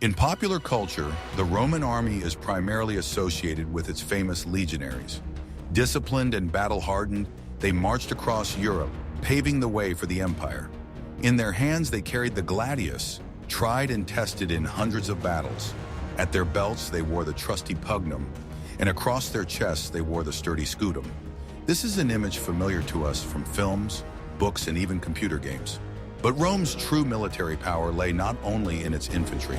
In popular culture, the Roman army is primarily associated with its famous legionaries. Disciplined and battle-hardened, they marched across Europe, paving the way for the empire. In their hands, they carried the gladius, tried and tested in hundreds of battles. At their belts, they wore the trusty pugnum, and across their chests, they wore the sturdy scutum. This is an image familiar to us from films, books, and even computer games. But Rome's true military power lay not only in its infantry.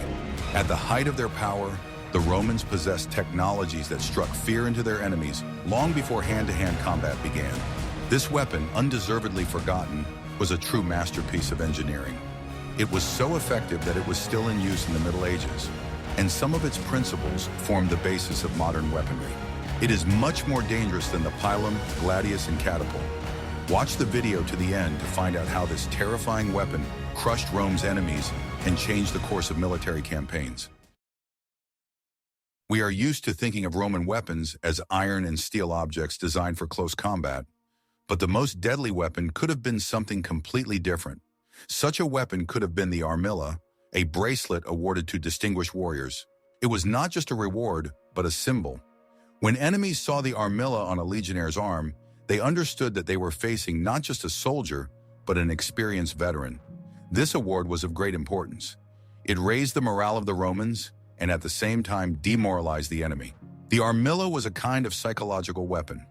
At the height of their power, the Romans possessed technologies that struck fear into their enemies long before hand-to-hand combat began. This weapon, undeservedly forgotten, was a true masterpiece of engineering. It was so effective that it was still in use in the Middle Ages, and some of its principles formed the basis of modern weaponry. It is much more dangerous than the pilum, gladius, and catapult. Watch the video to the end to find out how this terrifying weapon crushed Rome's enemies and changed the course of military campaigns. We are used to thinking of Roman weapons as iron and steel objects designed for close combat, but the most deadly weapon could have been something completely different. Such a weapon could have been the armilla, a bracelet awarded to distinguished warriors. It was not just a reward, but a symbol. When enemies saw the armilla on a legionnaire's arm, they understood that they were facing not just a soldier, but an experienced veteran. This award was of great importance. It raised the morale of the Romans and at the same time demoralized the enemy. The armilla was a kind of psychological weapon.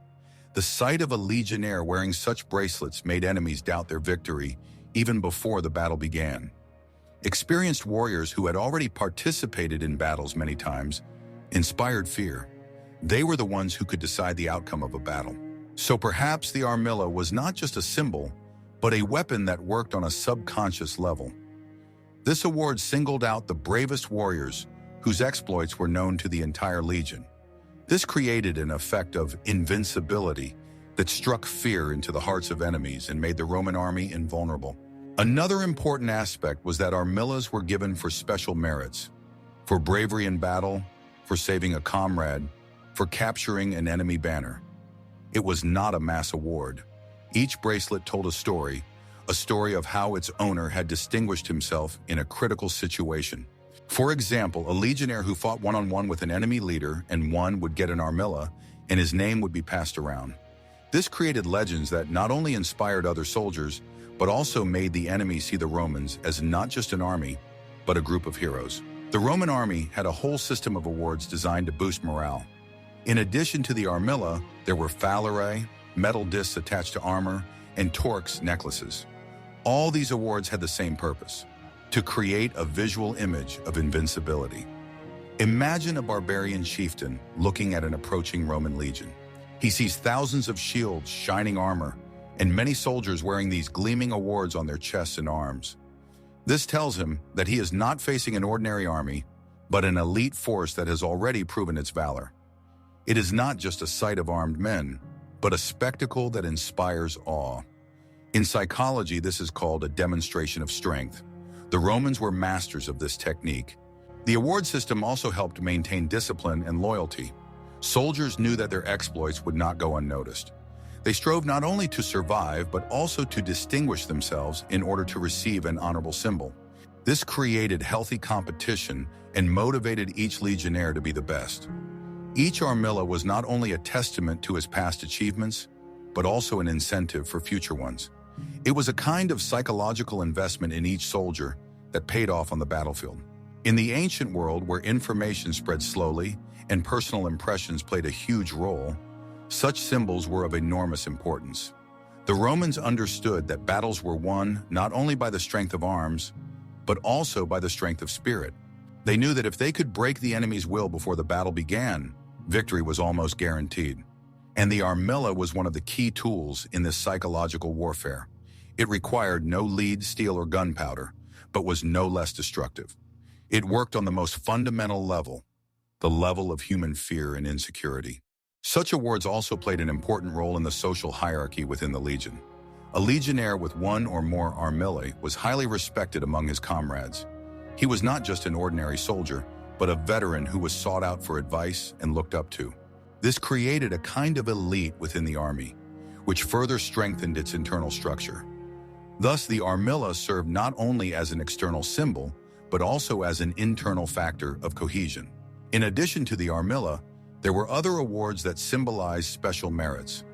The sight of a legionnaire wearing such bracelets made enemies doubt their victory even before the battle began. Experienced warriors who had already participated in battles many times inspired fear. They were the ones who could decide the outcome of a battle. So perhaps the armilla was not just a symbol, but a weapon that worked on a subconscious level. This award singled out the bravest warriors whose exploits were known to the entire legion. This created an effect of invincibility that struck fear into the hearts of enemies and made the Roman army invulnerable. Another important aspect was that armillas were given for special merits, for bravery in battle, for saving a comrade, for capturing an enemy banner. It was not a mass award. Each bracelet told a story of how its owner had distinguished himself in a critical situation. For example, a legionnaire who fought one-on-one with an enemy leader and won would get an armilla, and his name would be passed around. This created legends that not only inspired other soldiers, but also made the enemy see the Romans as not just an army, but a group of heroes. The Roman army had a whole system of awards designed to boost morale. In addition to the armilla, there were phalae, metal discs attached to armor, and torques necklaces. All these awards had the same purpose: to create a visual image of invincibility. Imagine a barbarian chieftain looking at an approaching Roman legion. He sees thousands of shields, shining armor, and many soldiers wearing these gleaming awards on their chests and arms. This tells him that he is not facing an ordinary army, but an elite force that has already proven its valor. It is not just a sight of armed men, but a spectacle that inspires awe. In psychology, this is called a demonstration of strength. The Romans were masters of this technique. The award system also helped maintain discipline and loyalty. Soldiers knew that their exploits would not go unnoticed. They strove not only to survive, but also to distinguish themselves in order to receive an honorable symbol. This created healthy competition and motivated each legionnaire to be the best. Each armilla was not only a testament to his past achievements, but also an incentive for future ones. It was a kind of psychological investment in each soldier that paid off on the battlefield. In the ancient world, where information spread slowly and personal impressions played a huge role, such symbols were of enormous importance. The Romans understood that battles were won not only by the strength of arms, but also by the strength of spirit. They knew that if they could break the enemy's will before the battle began, victory was almost guaranteed. And the armilla was one of the key tools in this psychological warfare. It required no lead, steel, or gunpowder, but was no less destructive. It worked on the most fundamental level, the level of human fear and insecurity. Such awards also played an important role in the social hierarchy within the legion. A legionnaire with one or more armillae was highly respected among his comrades. He was not just an ordinary soldier, but a veteran who was sought out for advice and looked up to. This created a kind of elite within the army, which further strengthened its internal structure. Thus, the armilla served not only as an external symbol, but also as an internal factor of cohesion. In addition to the armilla, there were other awards that symbolized special merits.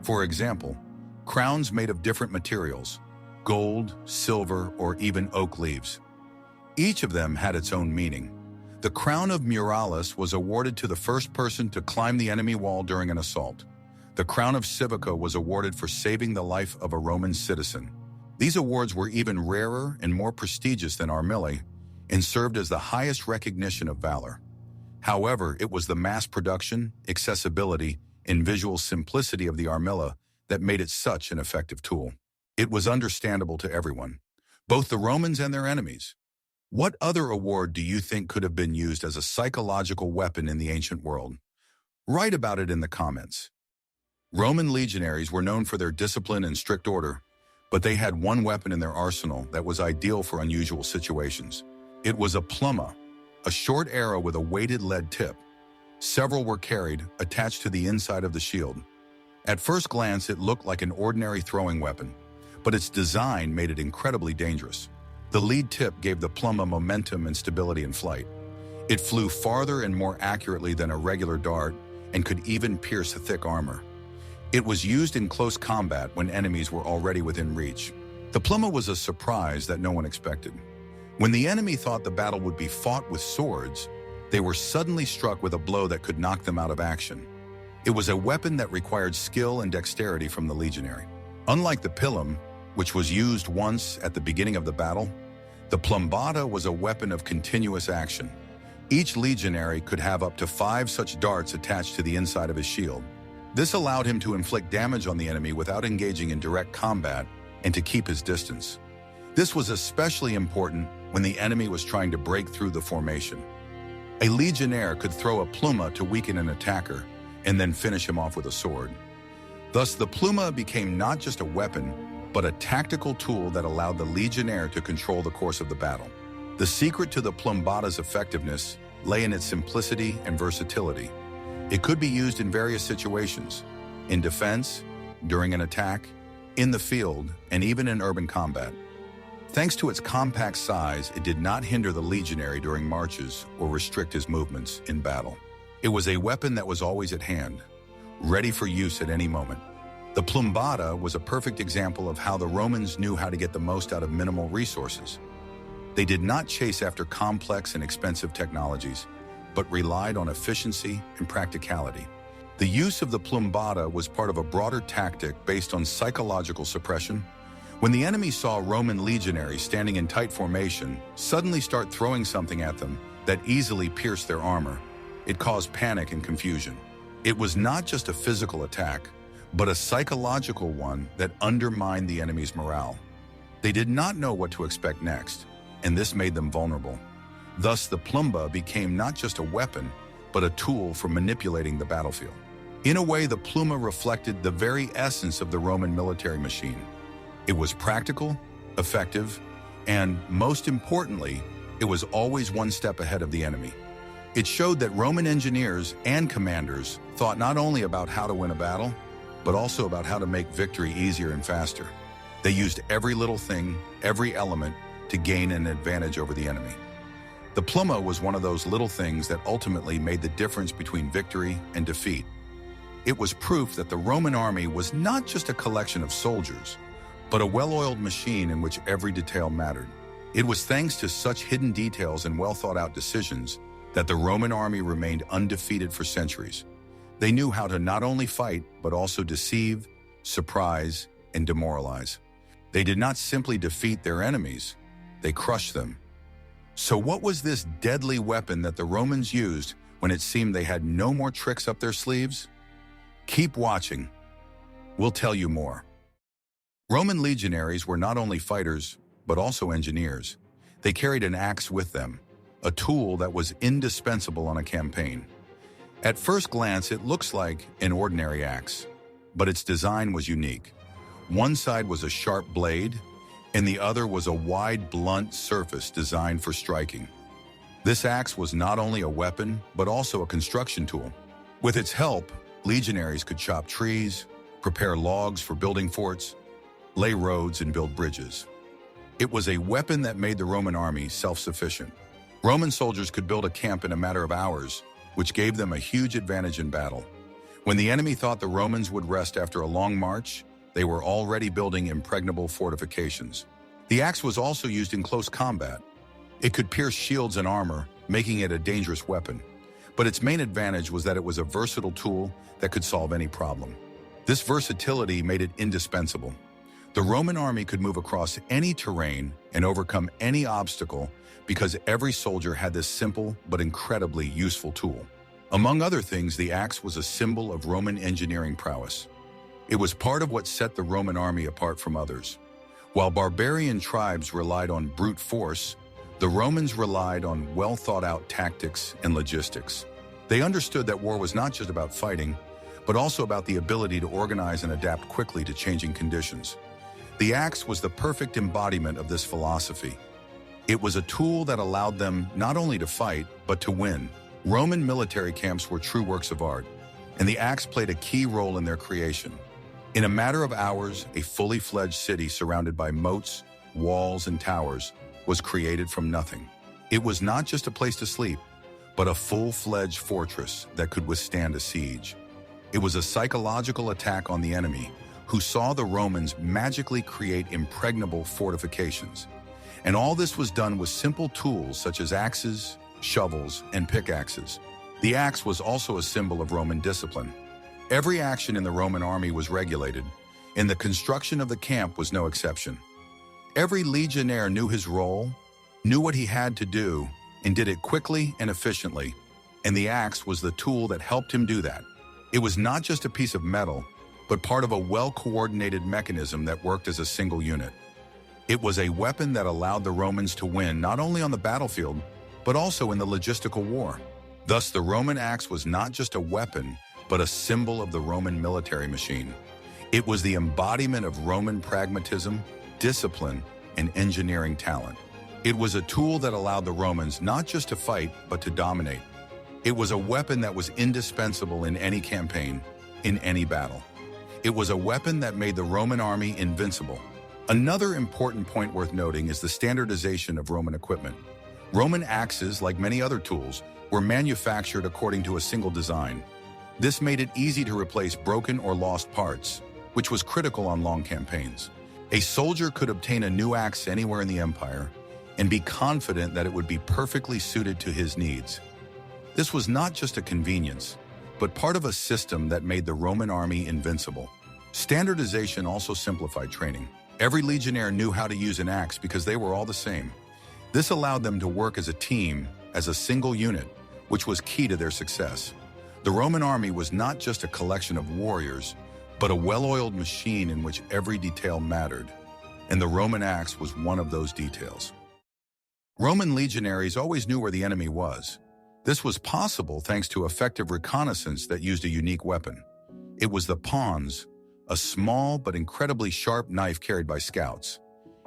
For example, crowns made of different materials, gold, silver, or even oak leaves. Each of them had its own meaning. The crown of Muralis was awarded to the first person to climb the enemy wall during an assault. The crown of Civica was awarded for saving the life of a Roman citizen. These awards were even rarer and more prestigious than armillae and served as the highest recognition of valor. However, it was the mass production, accessibility, and visual simplicity of the armilla that made it such an effective tool. It was understandable to everyone, both the Romans and their enemies. What other award do you think could have been used as a psychological weapon in the ancient world? Write about it in the comments. Roman legionaries were known for their discipline and strict order, but they had one weapon in their arsenal that was ideal for unusual situations. It was a plumba, a short arrow with a weighted lead tip. Several were carried, attached to the inside of the shield. At first glance, it looked like an ordinary throwing weapon, but its design made it incredibly dangerous. The lead tip gave the plumba momentum and stability in flight. It flew farther and more accurately than a regular dart and could even pierce thick armor. It was used in close combat when enemies were already within reach. The plumba was a surprise that no one expected. When the enemy thought the battle would be fought with swords, they were suddenly struck with a blow that could knock them out of action. It was a weapon that required skill and dexterity from the legionary. Unlike the pilum, which was used once at the beginning of the battle, the plumbata was a weapon of continuous action. Each legionary could have up to 5 such darts attached to the inside of his shield. This allowed him to inflict damage on the enemy without engaging in direct combat and to keep his distance. This was especially important when the enemy was trying to break through the formation. A legionnaire could throw a pluma to weaken an attacker and then finish him off with a sword. Thus, the pluma became not just a weapon, but a tactical tool that allowed the legionnaire to control the course of the battle. The secret to the plumbata's effectiveness lay in its simplicity and versatility. It could be used in various situations: in defense, during an attack, in the field, and even in urban combat. Thanks to its compact size, it did not hinder the legionary during marches or restrict his movements in battle. It was a weapon that was always at hand, ready for use at any moment. The plumbata was a perfect example of how the Romans knew how to get the most out of minimal resources. They did not chase after complex and expensive technologies, but relied on efficiency and practicality. The use of the plumbata was part of a broader tactic based on psychological suppression. When the enemy saw Roman legionaries standing in tight formation suddenly start throwing something at them that easily pierced their armor, it caused panic and confusion. It was not just a physical attack, but a psychological one that undermined the enemy's morale. They did not know what to expect next, and this made them vulnerable. Thus, the plumba became not just a weapon, but a tool for manipulating the battlefield. In a way, the pluma reflected the very essence of the Roman military machine. It was practical, effective, and, most importantly, it was always one step ahead of the enemy. It showed that Roman engineers and commanders thought not only about how to win a battle, but also about how to make victory easier and faster. They used every little thing, every element, to gain an advantage over the enemy. The pluma was one of those little things that ultimately made the difference between victory and defeat. It was proof that the Roman army was not just a collection of soldiers, but a well-oiled machine in which every detail mattered. It was thanks to such hidden details and well-thought-out decisions that the Roman army remained undefeated for centuries. They knew how to not only fight, but also deceive, surprise, and demoralize. They did not simply defeat their enemies, they crushed them. So what was this deadly weapon that the Romans used when it seemed they had no more tricks up their sleeves? Keep watching. We'll tell you more. Roman legionaries were not only fighters, but also engineers. They carried an axe with them, a tool that was indispensable on a campaign. At first glance, it looks like an ordinary axe, but its design was unique. One side was a sharp blade, and the other was a wide, blunt surface designed for striking. This axe was not only a weapon, but also a construction tool. With its help, legionaries could chop trees, prepare logs for building forts, lay roads, and build bridges. It was a weapon that made the Roman army self-sufficient. Roman soldiers could build a camp in a matter of hours, which gave them a huge advantage in battle. When the enemy thought the Romans would rest after a long march, they were already building impregnable fortifications. The axe was also used in close combat. It could pierce shields and armor, making it a dangerous weapon. But its main advantage was that it was a versatile tool that could solve any problem. This versatility made it indispensable. The Roman army could move across any terrain and overcome any obstacle because every soldier had this simple but incredibly useful tool. Among other things, the axe was a symbol of Roman engineering prowess. It was part of what set the Roman army apart from others. While barbarian tribes relied on brute force, the Romans relied on well-thought-out tactics and logistics. They understood that war was not just about fighting, but also about the ability to organize and adapt quickly to changing conditions. The axe was the perfect embodiment of this philosophy. It was a tool that allowed them not only to fight, but to win. Roman military camps were true works of art, and the axe played a key role in their creation. In a matter of hours, a fully fledged city surrounded by moats, walls, and towers was created from nothing. It was not just a place to sleep, but a full-fledged fortress that could withstand a siege. It was a psychological attack on the enemy, who saw the Romans magically create impregnable fortifications. And all this was done with simple tools such as axes, shovels, and pickaxes. The axe was also a symbol of Roman discipline. Every action in the Roman army was regulated, and the construction of the camp was no exception. Every legionnaire knew his role, knew what he had to do, and did it quickly and efficiently, and the axe was the tool that helped him do that. It was not just a piece of metal, but part of a well-coordinated mechanism that worked as a single unit. It was a weapon that allowed the Romans to win not only on the battlefield, but also in the logistical war. Thus, the Roman axe was not just a weapon, but a symbol of the Roman military machine. It was the embodiment of Roman pragmatism, discipline, and engineering talent. It was a tool that allowed the Romans not just to fight, but to dominate. It was a weapon that was indispensable in any campaign, in any battle. It was a weapon that made the Roman army invincible. Another important point worth noting is the standardization of Roman equipment. Roman axes, like many other tools, were manufactured according to a single design. This made it easy to replace broken or lost parts, which was critical on long campaigns. A soldier could obtain a new axe anywhere in the empire and be confident that it would be perfectly suited to his needs. This was not just a convenience, but part of a system that made the Roman army invincible. Standardization also simplified training. Every legionnaire knew how to use an axe because they were all the same. This allowed them to work as a team, as a single unit, which was key to their success. The Roman army was not just a collection of warriors, but a well-oiled machine in which every detail mattered, and the Roman axe was one of those details. Roman legionaries always knew where the enemy was. This was possible thanks to effective reconnaissance that used a unique weapon. It was the pons, a small but incredibly sharp knife carried by scouts.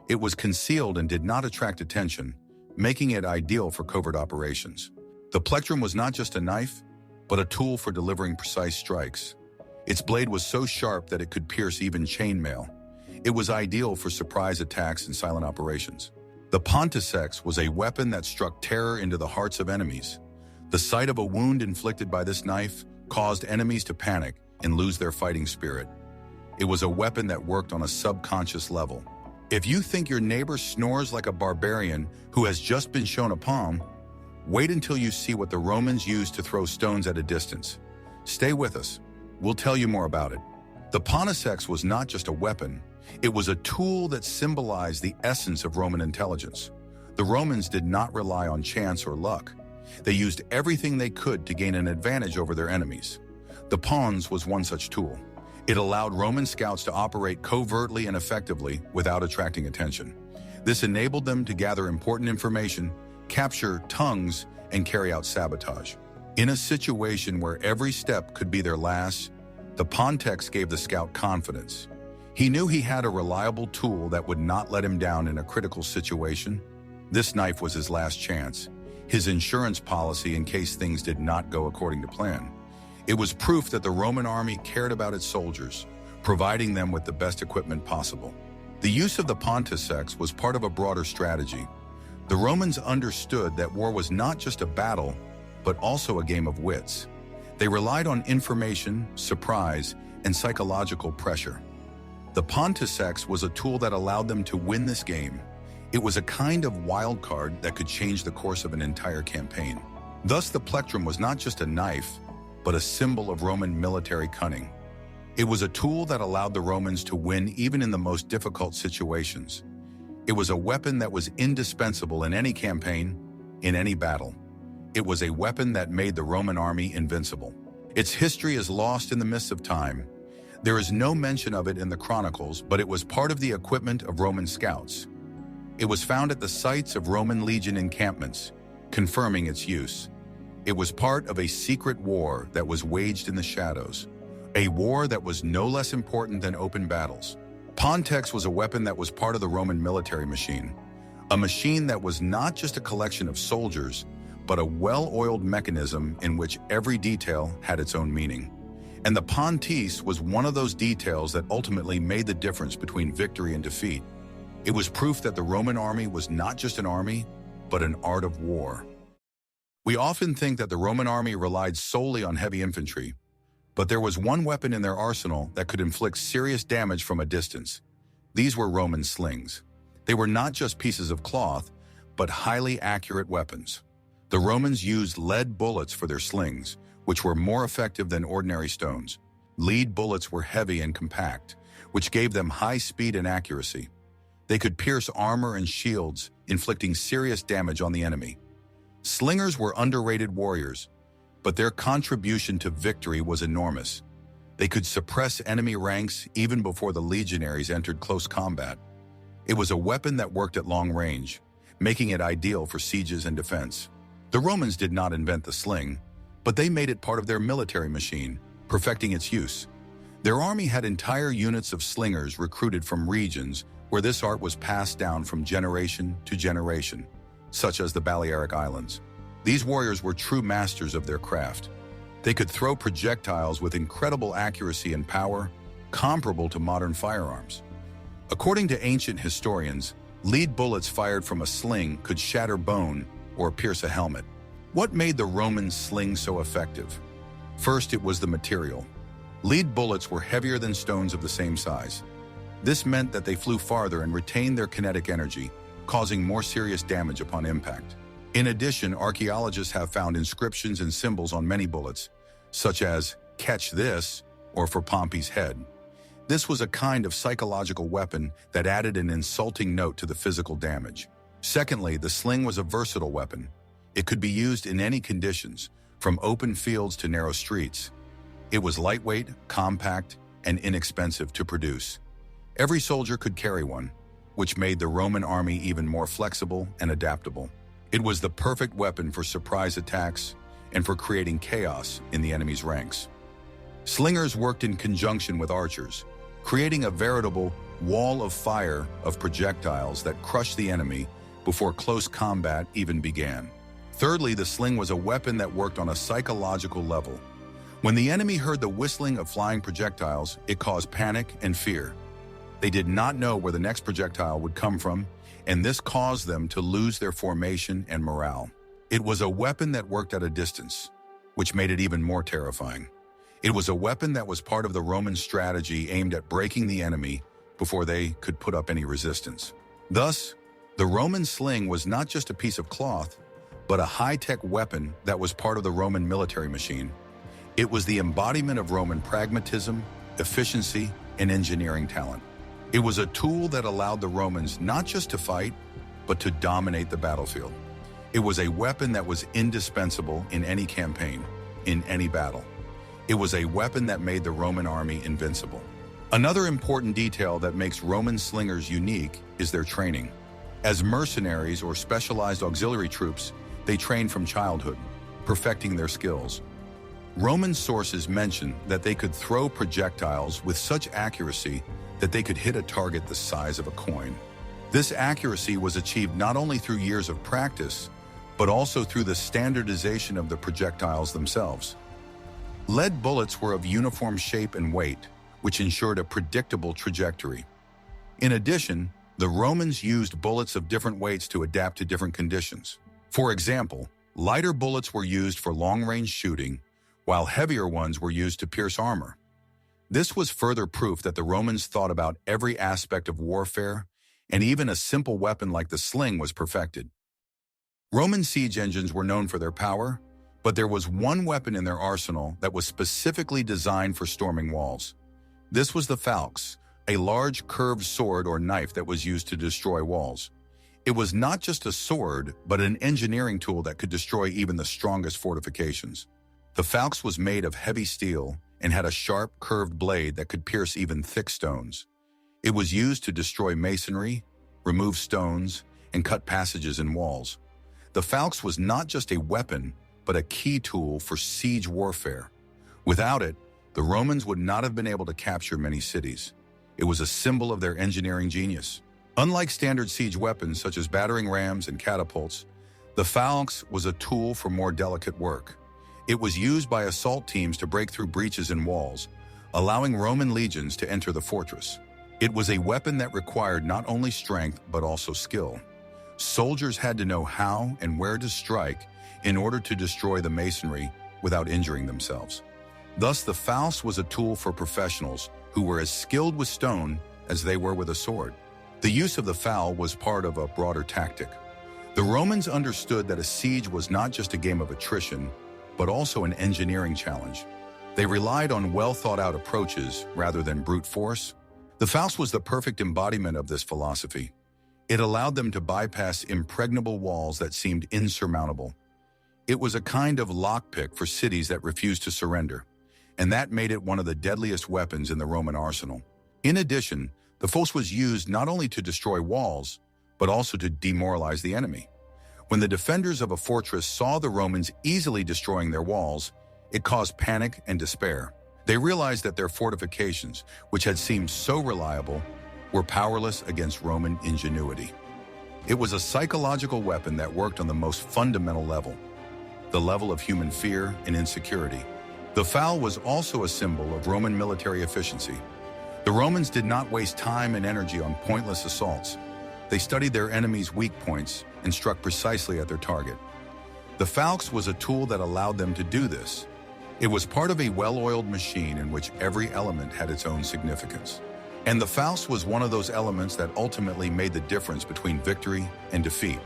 It was concealed and did not attract attention, making it ideal for covert operations. The plectrum was not just a knife, but a tool for delivering precise strikes. Its blade was so sharp that it could pierce even chainmail. It was ideal for surprise attacks and silent operations. The pontifex was a weapon that struck terror into the hearts of enemies. The sight of a wound inflicted by this knife caused enemies to panic and lose their fighting spirit. It was a weapon that worked on a subconscious level. If you think your neighbor snores like a barbarian who has just been shown a palm, wait until you see what the Romans used to throw stones at a distance. Stay with us. We'll tell you more about it. The pontifex was not just a weapon, it was a tool that symbolized the essence of Roman intelligence. The Romans did not rely on chance or luck. They used everything they could to gain an advantage over their enemies. The pons was one such tool. It allowed Roman scouts to operate covertly and effectively without attracting attention. This enabled them to gather important information, capture tongues, and carry out sabotage. In a situation where every step could be their last, the pontifex gave the scout confidence. He knew he had a reliable tool that would not let him down in a critical situation. This knife was his last chance, his insurance policy in case things did not go according to plan. It was proof that the Roman army cared about its soldiers, providing them with the best equipment possible. The use of the pontifex was part of a broader strategy. The Romans understood that war was not just a battle, but also a game of wits. They relied on information, surprise, and psychological pressure. The pontifex was a tool that allowed them to win this game. It was a kind of wild card that could change the course of an entire campaign. Thus, the plectrum was not just a knife, but a symbol of Roman military cunning. It was a tool that allowed the Romans to win even in the most difficult situations. It was a weapon that was indispensable in any campaign, in any battle. It was a weapon that made the Roman army invincible. Its history is lost in the mists of time. There is no mention of it in the Chronicles, but it was part of the equipment of Roman scouts. It was found at the sites of Roman legion encampments, confirming its use. It was part of a secret war that was waged in the shadows, a war that was no less important than open battles. Pontifex was a weapon that was part of the Roman military machine, a machine that was not just a collection of soldiers, but a well-oiled mechanism in which every detail had its own meaning. And the pontifex was one of those details that ultimately made the difference between victory and defeat. It was proof that the Roman army was not just an army, but an art of war. We often think that the Roman army relied solely on heavy infantry, but there was one weapon in their arsenal that could inflict serious damage from a distance. These were Roman slings. They were not just pieces of cloth, but highly accurate weapons. The Romans used lead bullets for their slings, which were more effective than ordinary stones. Lead bullets were heavy and compact, which gave them high speed and accuracy. They could pierce armor and shields, inflicting serious damage on the enemy. Slingers were underrated warriors, but their contribution to victory was enormous. They could suppress enemy ranks even before the legionaries entered close combat. It was a weapon that worked at long range, making it ideal for sieges and defense. The Romans did not invent the sling, but they made it part of their military machine, perfecting its use. Their army had entire units of slingers recruited from regions where this art was passed down from generation to generation, such as the Balearic Islands. These warriors were true masters of their craft. They could throw projectiles with incredible accuracy and power, comparable to modern firearms. According to ancient historians, lead bullets fired from a sling could shatter bone or pierce a helmet. What made the Roman sling so effective? First, it was the material. Lead bullets were heavier than stones of the same size. This meant that they flew farther and retained their kinetic energy, causing more serious damage upon impact. In addition, archaeologists have found inscriptions and symbols on many bullets, such as "Catch this" or "For Pompey's head." This was a kind of psychological weapon that added an insulting note to the physical damage. Secondly, the sling was a versatile weapon. It could be used in any conditions, from open fields to narrow streets. It was lightweight, compact, and inexpensive to produce. Every soldier could carry one, which made the Roman army even more flexible and adaptable. It was the perfect weapon for surprise attacks and for creating chaos in the enemy's ranks. Slingers worked in conjunction with archers, creating a veritable wall of fire of projectiles that crushed the enemy before close combat even began. Thirdly, the sling was a weapon that worked on a psychological level. When the enemy heard the whistling of flying projectiles, it caused panic and fear. They did not know where the next projectile would come from, and this caused them to lose their formation and morale. It was a weapon that worked at a distance, which made it even more terrifying. It was a weapon that was part of the Roman strategy aimed at breaking the enemy before they could put up any resistance. Thus, the Roman sling was not just a piece of cloth, but a high-tech weapon that was part of the Roman military machine. It was the embodiment of Roman pragmatism, efficiency, and engineering talent. It was a tool that allowed the Romans not just to fight, but to dominate the battlefield. It was a weapon that was indispensable in any campaign, in any battle. It was a weapon that made the Roman army invincible. Another important detail that makes Roman slingers unique is their training. As mercenaries or specialized auxiliary troops, they trained from childhood, perfecting their skills. Roman sources mention that they could throw projectiles with such accuracy that they could hit a target the size of a coin. This accuracy was achieved not only through years of practice, but also through the standardization of the projectiles themselves. Lead bullets were of uniform shape and weight, which ensured a predictable trajectory. In addition, the Romans used bullets of different weights to adapt to different conditions. For example, lighter bullets were used for long-range shooting, while heavier ones were used to pierce armor. This was further proof that the Romans thought about every aspect of warfare, and even a simple weapon like the sling was perfected. Roman siege engines were known for their power, but there was one weapon in their arsenal that was specifically designed for storming walls. This was the falx, a large curved sword or knife that was used to destroy walls. It was not just a sword, but an engineering tool that could destroy even the strongest fortifications. The falx was made of heavy steel and had a sharp, curved blade that could pierce even thick stones. It was used to destroy masonry, remove stones, and cut passages in walls. The falx was not just a weapon, but a key tool for siege warfare. Without it, the Romans would not have been able to capture many cities. It was a symbol of their engineering genius. Unlike standard siege weapons such as battering rams and catapults, the falx was a tool for more delicate work. It was used by assault teams to break through breaches in walls, allowing Roman legions to enter the fortress. It was a weapon that required not only strength but also skill. Soldiers had to know how and where to strike in order to destroy the masonry without injuring themselves. Thus, the falx was a tool for professionals who were as skilled with stone as they were with a sword. The use of the falx was part of a broader tactic. The Romans understood that a siege was not just a game of attrition, but also an engineering challenge. They relied on well-thought-out approaches rather than brute force. The falx was the perfect embodiment of this philosophy. It allowed them to bypass impregnable walls that seemed insurmountable. It was a kind of lockpick for cities that refused to surrender, and that made it one of the deadliest weapons in the Roman arsenal. In addition, the falx was used not only to destroy walls, but also to demoralize the enemy. When the defenders of a fortress saw the Romans easily destroying their walls, it caused panic and despair. They realized that their fortifications, which had seemed so reliable, were powerless against Roman ingenuity. It was a psychological weapon that worked on the most fundamental level, the level of human fear and insecurity. The falx was also a symbol of Roman military efficiency. The Romans did not waste time and energy on pointless assaults. They studied their enemy's weak points and struck precisely at their target. The falx was a tool that allowed them to do this. It was part of a well-oiled machine in which every element had its own significance. And the falx was one of those elements that ultimately made the difference between victory and defeat.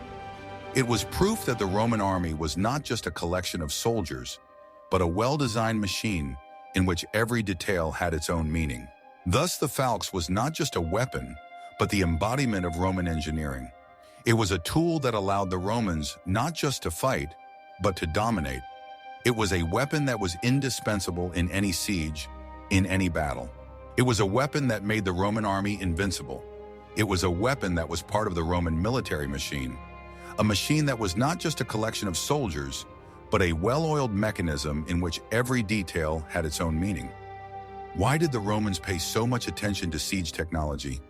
It was proof that the Roman army was not just a collection of soldiers, but a well-designed machine in which every detail had its own meaning. Thus, the falx was not just a weapon, but the embodiment of Roman engineering. It was a tool that allowed the Romans not just to fight, but to dominate. It was a weapon that was indispensable in any siege, in any battle. It was a weapon that made the Roman army invincible. It was a weapon that was part of the Roman military machine, a machine that was not just a collection of soldiers, but a well-oiled mechanism in which every detail had its own meaning. Why did the Romans pay so much attention to siege technology?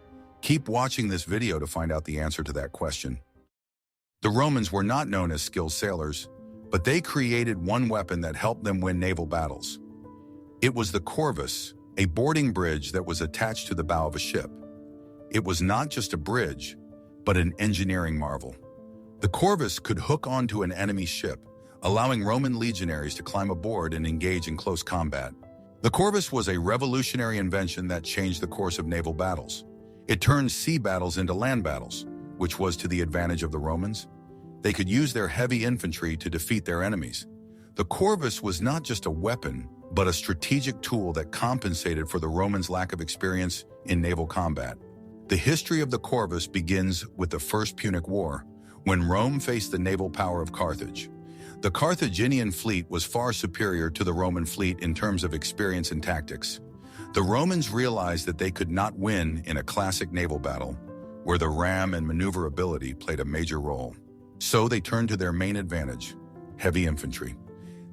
Keep watching this video to find out the answer to that question. The Romans were not known as skilled sailors, but they created one weapon that helped them win naval battles. It was the corvus, a boarding bridge that was attached to the bow of a ship. It was not just a bridge, but an engineering marvel. The corvus could hook onto an enemy ship, allowing Roman legionaries to climb aboard and engage in close combat. The corvus was a revolutionary invention that changed the course of naval battles. It turned sea battles into land battles, which was to the advantage of the Romans. They could use their heavy infantry to defeat their enemies. The corvus was not just a weapon, but a strategic tool that compensated for the Romans' lack of experience in naval combat. The history of the corvus begins with the First Punic War, when Rome faced the naval power of Carthage. The Carthaginian fleet was far superior to the Roman fleet in terms of experience and tactics. The Romans realized that they could not win in a classic naval battle, where the ram and maneuverability played a major role. So they turned to their main advantage, heavy infantry.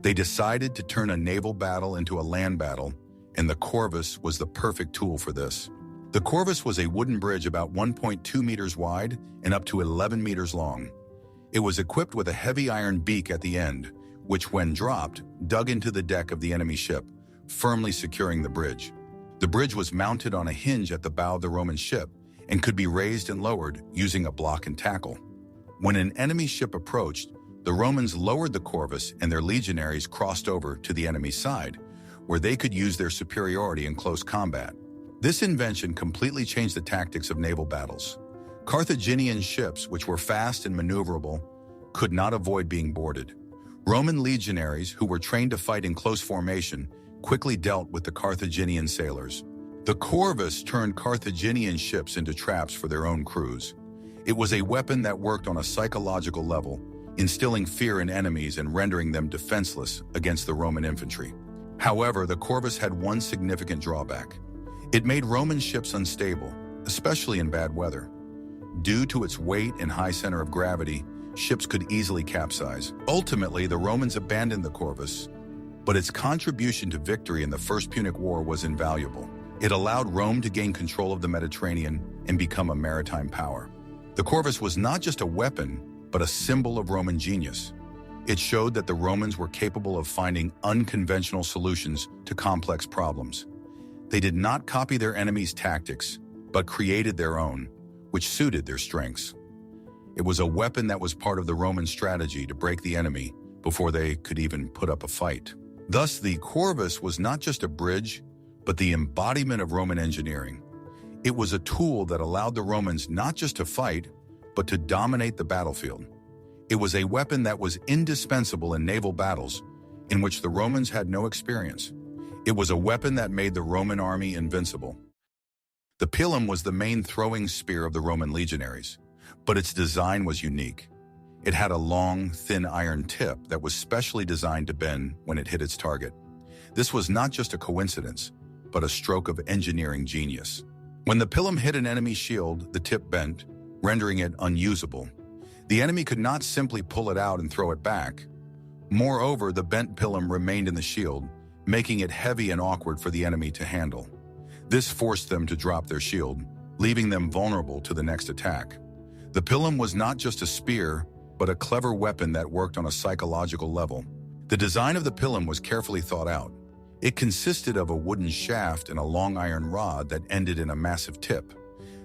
They decided to turn a naval battle into a land battle, and the corvus was the perfect tool for this. The corvus was a wooden bridge about 1.2 meters wide and up to 11 meters long. It was equipped with a heavy iron beak at the end, which, when dropped, dug into the deck of the enemy ship, firmly securing the bridge. The bridge was mounted on a hinge at the bow of the Roman ship, and could be raised and lowered using a block and tackle. When an enemy ship approached, the Romans lowered the corvus and their legionaries crossed over to the enemy's side, where they could use their superiority in close combat. This invention completely changed the tactics of naval battles. Carthaginian ships, which were fast and maneuverable, could not avoid being boarded. Roman legionaries, who were trained to fight in close formation, quickly dealt with the Carthaginian sailors. The corvus turned Carthaginian ships into traps for their own crews. It was a weapon that worked on a psychological level, instilling fear in enemies and rendering them defenseless against the Roman infantry. However, the corvus had one significant drawback. It made Roman ships unstable, especially in bad weather. Due to its weight and high center of gravity, ships could easily capsize. Ultimately, the Romans abandoned the corvus, but its contribution to victory in the First Punic War was invaluable. It allowed Rome to gain control of the Mediterranean and become a maritime power. The corvus was not just a weapon, but a symbol of Roman genius. It showed that the Romans were capable of finding unconventional solutions to complex problems. They did not copy their enemies' tactics, but created their own, which suited their strengths. It was a weapon that was part of the Roman strategy to break the enemy before they could even put up a fight. Thus, the corvus was not just a bridge, but the embodiment of Roman engineering. It was a tool that allowed the Romans not just to fight, but to dominate the battlefield. It was a weapon that was indispensable in naval battles in which the Romans had no experience. It was a weapon that made the Roman army invincible. The pilum was the main throwing spear of the Roman legionaries, but its design was unique. It had a long, thin iron tip that was specially designed to bend when it hit its target. This was not just a coincidence, but a stroke of engineering genius. When the pilum hit an enemy shield, the tip bent, rendering it unusable. The enemy could not simply pull it out and throw it back. Moreover, the bent pilum remained in the shield, making it heavy and awkward for the enemy to handle. This forced them to drop their shield, leaving them vulnerable to the next attack. The pilum was not just a spear, but a clever weapon that worked on a psychological level. The design of the pilum was carefully thought out. It consisted of a wooden shaft and a long iron rod that ended in a massive tip.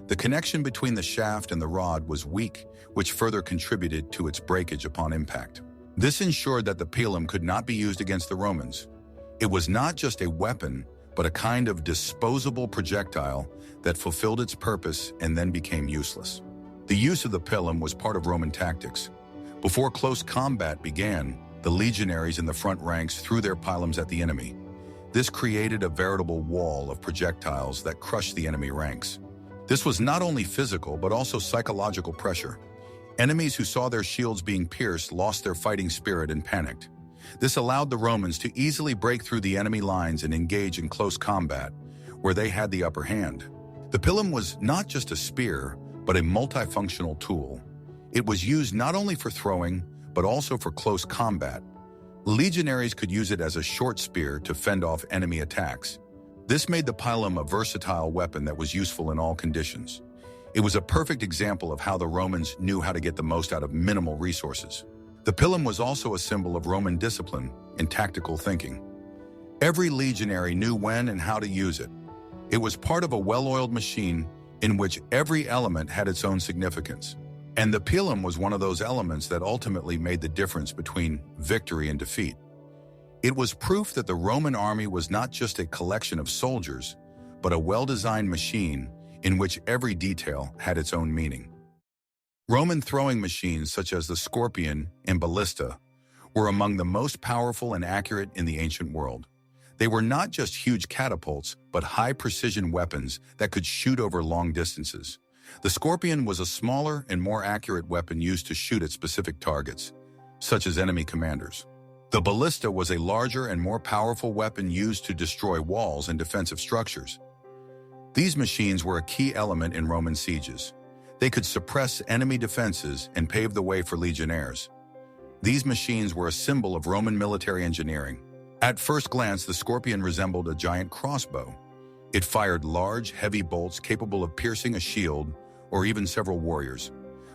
The connection between the shaft and the rod was weak, which further contributed to its breakage upon impact. This ensured that the pilum could not be used against the Romans. It was not just a weapon, but a kind of disposable projectile that fulfilled its purpose and then became useless. The use of the pilum was part of Roman tactics. Before close combat began, the legionaries in the front ranks threw their pilums at the enemy. This created a veritable wall of projectiles that crushed the enemy ranks. This was not only physical, but also psychological pressure. Enemies who saw their shields being pierced lost their fighting spirit and panicked. This allowed the Romans to easily break through the enemy lines and engage in close combat, where they had the upper hand. The pilum was not just a spear, but a multifunctional tool. It was used not only for throwing, but also for close combat. Legionaries could use it as a short spear to fend off enemy attacks. This made the pilum a versatile weapon that was useful in all conditions. It was a perfect example of how the Romans knew how to get the most out of minimal resources. The pilum was also a symbol of Roman discipline and tactical thinking. Every legionary knew when and how to use it. It was part of a well-oiled machine in which every element had its own significance. And the pilum was one of those elements that ultimately made the difference between victory and defeat. It was proof that the Roman army was not just a collection of soldiers, but a well-designed machine in which every detail had its own meaning. Roman throwing machines such as the scorpion and ballista were among the most powerful and accurate in the ancient world. They were not just huge catapults, but high-precision weapons that could shoot over long distances. The scorpion was a smaller and more accurate weapon used to shoot at specific targets, such as enemy commanders. The ballista was a larger and more powerful weapon used to destroy walls and defensive structures. These machines were a key element in Roman sieges. They could suppress enemy defenses and pave the way for legionnaires. These machines were a symbol of Roman military engineering. At first glance, the scorpion resembled a giant crossbow. It fired large, heavy bolts capable of piercing a shield or even several warriors.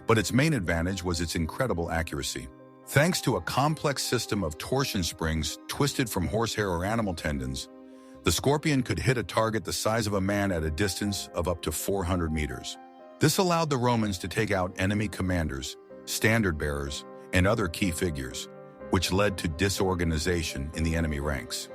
But its main advantage was its incredible accuracy. Thanks to a complex system of torsion springs twisted from horsehair or animal tendons, the scorpion could hit a target the size of a man at a distance of up to 400 meters. This allowed the Romans to take out enemy commanders, standard-bearers, and other key figures, which led to disorganization in the enemy ranks.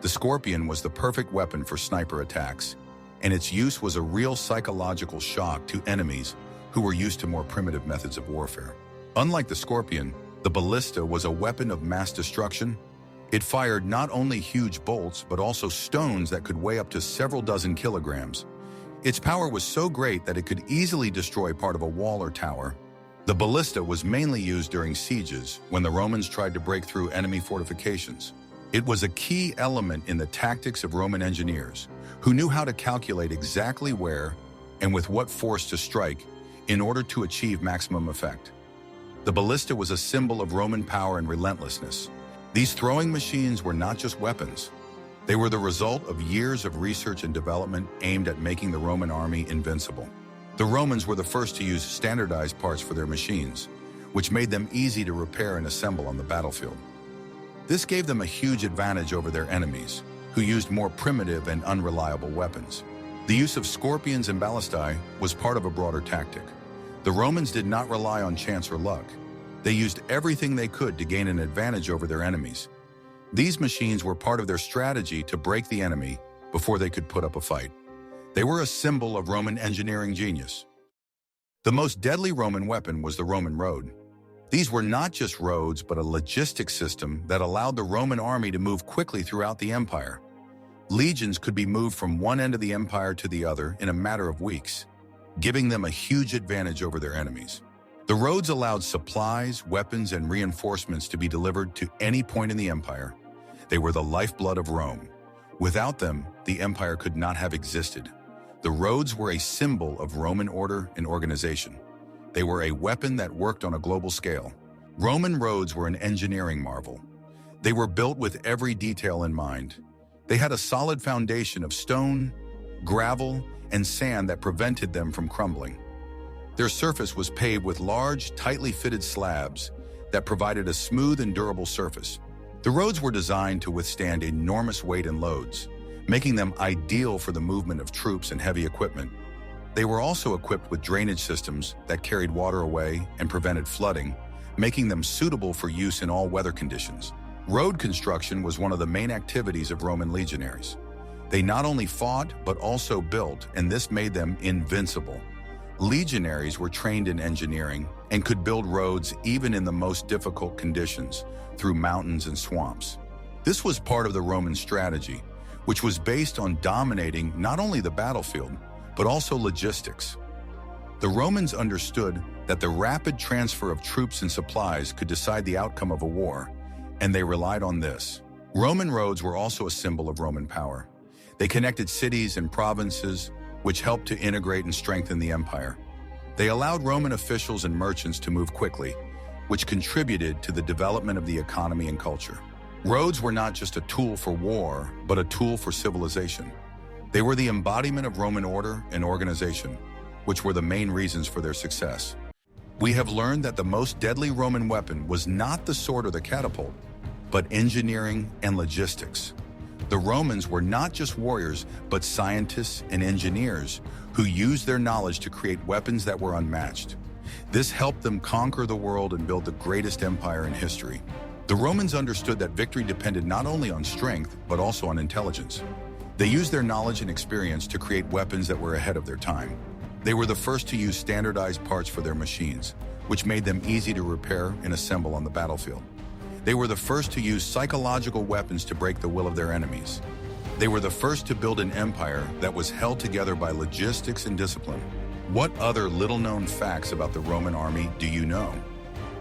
The scorpion was the perfect weapon for sniper attacks, and its use was a real psychological shock to enemies who were used to more primitive methods of warfare. Unlike the scorpion, the ballista was a weapon of mass destruction. It fired not only huge bolts, but also stones that could weigh up to several dozen kilograms. Its power was so great that it could easily destroy part of a wall or tower. The ballista was mainly used during sieges when the Romans tried to break through enemy fortifications. It was a key element in the tactics of Roman engineers, who knew how to calculate exactly where and with what force to strike in order to achieve maximum effect. The ballista was a symbol of Roman power and relentlessness. These throwing machines were not just weapons. They were the result of years of research and development aimed at making the Roman army invincible. The Romans were the first to use standardized parts for their machines, which made them easy to repair and assemble on the battlefield. This gave them a huge advantage over their enemies, who used more primitive and unreliable weapons. The use of scorpions and ballistae was part of a broader tactic. The Romans did not rely on chance or luck. They used everything they could to gain an advantage over their enemies. These machines were part of their strategy to break the enemy before they could put up a fight. They were a symbol of Roman engineering genius. The most deadly Roman weapon was the Roman road. These were not just roads, but a logistic system that allowed the Roman army to move quickly throughout the empire. Legions could be moved from one end of the empire to the other in a matter of weeks, giving them a huge advantage over their enemies. The roads allowed supplies, weapons, and reinforcements to be delivered to any point in the empire. They were the lifeblood of Rome. Without them, the empire could not have existed. The roads were a symbol of Roman order and organization. They were a weapon that worked on a global scale. Roman roads were an engineering marvel. They were built with every detail in mind. They had a solid foundation of stone, gravel, and sand that prevented them from crumbling. Their surface was paved with large, tightly fitted slabs that provided a smooth and durable surface. The roads were designed to withstand enormous weight and loads, making them ideal for the movement of troops and heavy equipment. They were also equipped with drainage systems that carried water away and prevented flooding, making them suitable for use in all weather conditions. Road construction was one of the main activities of Roman legionaries. They not only fought, but also built, and this made them invincible. Legionaries were trained in engineering and could build roads even in the most difficult conditions, through mountains and swamps. This was part of the Roman strategy, which was based on dominating not only the battlefield, but also logistics. The Romans understood that the rapid transfer of troops and supplies could decide the outcome of a war, and they relied on this. Roman roads were also a symbol of Roman power. They connected cities and provinces, which helped to integrate and strengthen the empire. They allowed Roman officials and merchants to move quickly, which contributed to the development of the economy and culture. Roads were not just a tool for war, but a tool for civilization. They were the embodiment of Roman order and organization, which were the main reasons for their success. We have learned that the most deadly Roman weapon was not the sword or the catapult, but engineering and logistics. The Romans were not just warriors, but scientists and engineers who used their knowledge to create weapons that were unmatched. This helped them conquer the world and build the greatest empire in history. The Romans understood that victory depended not only on strength, but also on intelligence. They used their knowledge and experience to create weapons that were ahead of their time. They were the first to use standardized parts for their machines, which made them easy to repair and assemble on the battlefield. They were the first to use psychological weapons to break the will of their enemies. They were the first to build an empire that was held together by logistics and discipline. What other little-known facts about the Roman army do you know?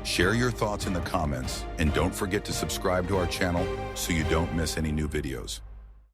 Share your thoughts in the comments, and don't forget to subscribe to our channel so you don't miss any new videos.